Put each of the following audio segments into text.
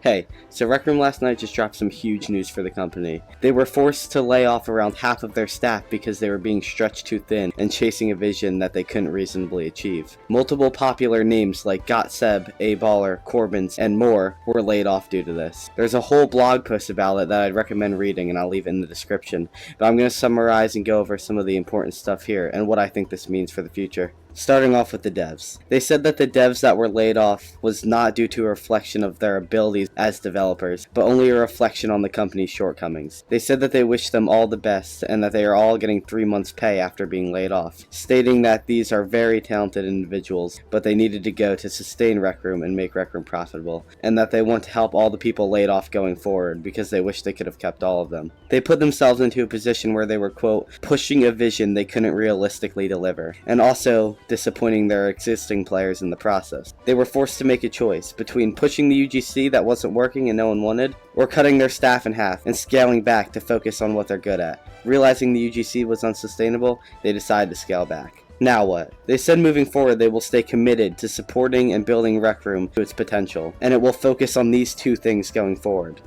Hey, so Rec Room last night just dropped some huge news for the company. They were forced to lay off around half of their staff because they were being stretched too thin and chasing a vision that they couldn't reasonably achieve. Multiple popular names like Gotseb, A-Baller, Corbins, and more were laid off due to this. There's a whole blog post about it that I'd recommend reading, and I'll leave it in the description, but I'm going to summarize and go over some of the important stuff here and what I think this means for the future. Starting off with the devs. They said that the devs that were laid off was not due to a reflection of their abilities as developers, but only a reflection on the company's shortcomings. They said that they wish them all the best and that they are all getting 3 months' pay after being laid off, stating that these are very talented individuals, but they needed to go to sustain Rec Room and make Rec Room profitable, and that they want to help all the people laid off going forward because they wish they could have kept all of them. They put themselves into a position where they were, quote, pushing a vision they couldn't realistically deliver, and also disappointing their existing players in the process. They were forced to make a choice between pushing the UGC that wasn't working and no one wanted, or cutting their staff in half and scaling back to focus on what they're good at. Realizing the UGC was unsustainable, they decided to scale back. Now what? They said moving forward they will stay committed to supporting and building Rec Room to its potential, and it will focus on these two things going forward.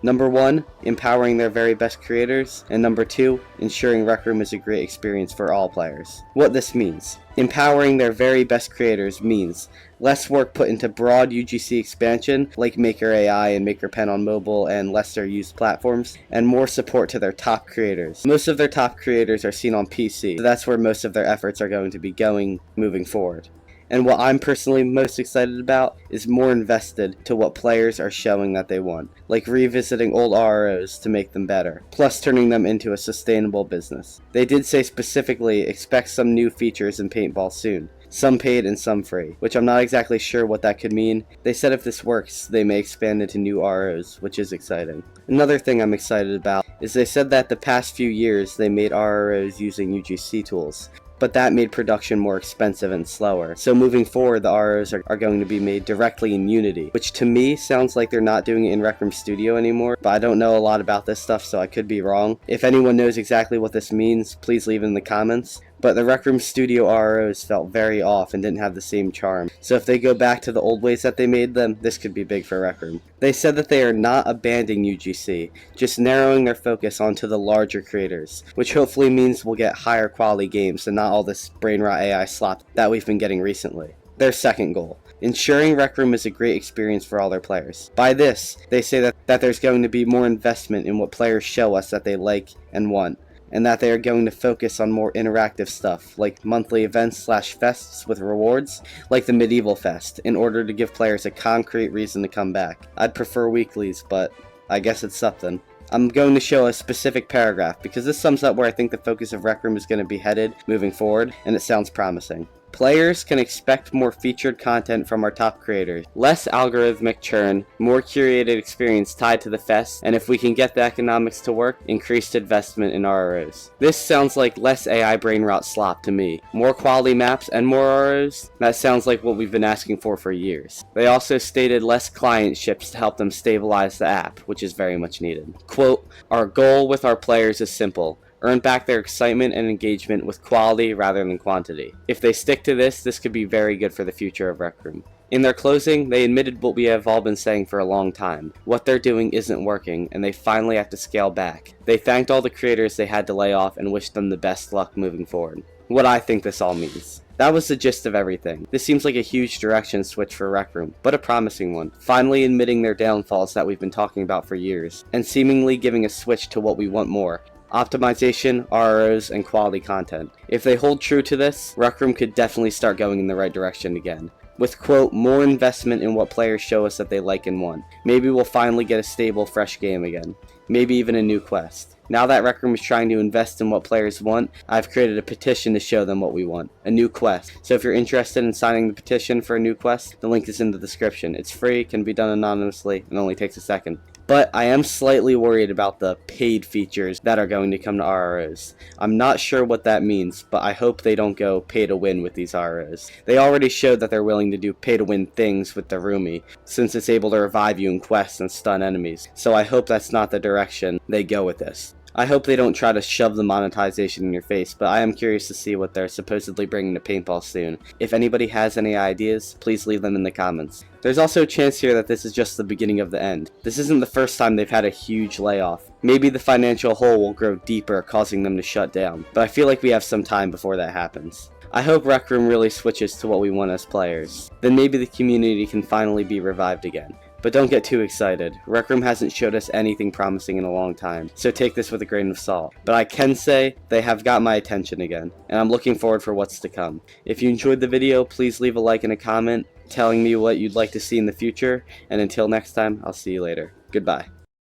Number 1, empowering their very best creators, and number 2, ensuring Rec Room is a great experience for all players. What this means. Empowering their very best creators means less work put into broad UGC expansion like Maker AI and Maker Pen on mobile and lesser used platforms, and more support to their top creators. Most of their top creators are seen on PC, so that's where most of their efforts are going to be going moving forward. And what I'm personally most excited about is more invested to what players are showing that they want, like revisiting old RROs to make them better, plus turning them into a sustainable business. They did say specifically expect some new features in Paintball soon, some paid and some free, which I'm not exactly sure what that could mean. They said if this works, they may expand into new RROs, which is exciting. Another thing I'm excited about is they said that the past few years they made RROs using UGC tools, but that made production more expensive and slower. So moving forward, the ROs are going to be made directly in Unity, which to me sounds like they're not doing it in Rec Room Studio anymore, but I don't know a lot about this stuff, so I could be wrong. If anyone knows exactly what this means, please leave it in the comments. But the Rec Room Studio ROs felt very off and didn't have the same charm. So if they go back to the old ways that they made them, this could be big for Rec Room. They said that they are not abandoning UGC, just narrowing their focus onto the larger creators, which hopefully means we'll get higher quality games and not all this brain rot AI slop that we've been getting recently. Their second goal. Ensuring Rec Room is a great experience for all their players. By this, they say that there's going to be more investment in what players show us that they like and want, and that they are going to focus on more interactive stuff, like monthly events/fests with rewards, like the Medieval Fest, in order to give players a concrete reason to come back. I'd prefer weeklies, but I guess it's something. I'm going to show a specific paragraph, because this sums up where I think the focus of Rec Room is going to be headed moving forward, and it sounds promising. Players can expect more featured content from our top creators, less algorithmic churn, more curated experience tied to the fest, and if we can get the economics to work, increased investment in RROs. This sounds like less AI brain rot slop to me. More quality maps and more RROs? That sounds like what we've been asking for years. They also stated less client ships to help them stabilize the app, which is very much needed. Quote, our goal with our players is simple. Earn back their excitement and engagement with quality rather than quantity. If they stick to this could be very good for the future of Rec Room. In their closing, they admitted what we have all been saying for a long time. What they're doing isn't working, and they finally have to scale back. They thanked all the creators they had to lay off and wished them the best luck moving forward. What I think this all means. That was the gist of everything. This seems like a huge direction switch for Rec Room, but a promising one. Finally admitting their downfalls that we've been talking about for years, and seemingly giving a switch to what we want more. Optimization, RROs, and quality content. If they hold true to this, Rec Room could definitely start going in the right direction again. With, quote, more investment in what players show us that they like and want. Maybe we'll finally get a stable, fresh game again. Maybe even a new quest. Now that Rec Room is trying to invest in what players want, I've created a petition to show them what we want. A new quest. So if you're interested in signing the petition for a new quest, the link is in the description. It's free, can be done anonymously, and only takes a second. But I am slightly worried about the paid features that are going to come to RROs. I'm not sure what that means, but I hope they don't go pay to win with these RROs. They already showed that they're willing to do pay to win things with the Roomy, since it's able to revive you in quests and stun enemies. So I hope that's not the direction they go with this. I hope they don't try to shove the monetization in your face, but I am curious to see what they're supposedly bringing to paintball soon. If anybody has any ideas, please leave them in the comments. There's also a chance here that this is just the beginning of the end. This isn't the first time they've had a huge layoff. Maybe the financial hole will grow deeper, causing them to shut down, but I feel like we have some time before that happens. I hope Rec Room really switches to what we want as players. Then maybe the community can finally be revived again. But don't get too excited. Rec Room hasn't showed us anything promising in a long time, so take this with a grain of salt. But I can say they have got my attention again, and I'm looking forward for what's to come. If you enjoyed the video, please leave a like and a comment telling me what you'd like to see in the future, and until next time, I'll see you later. Goodbye.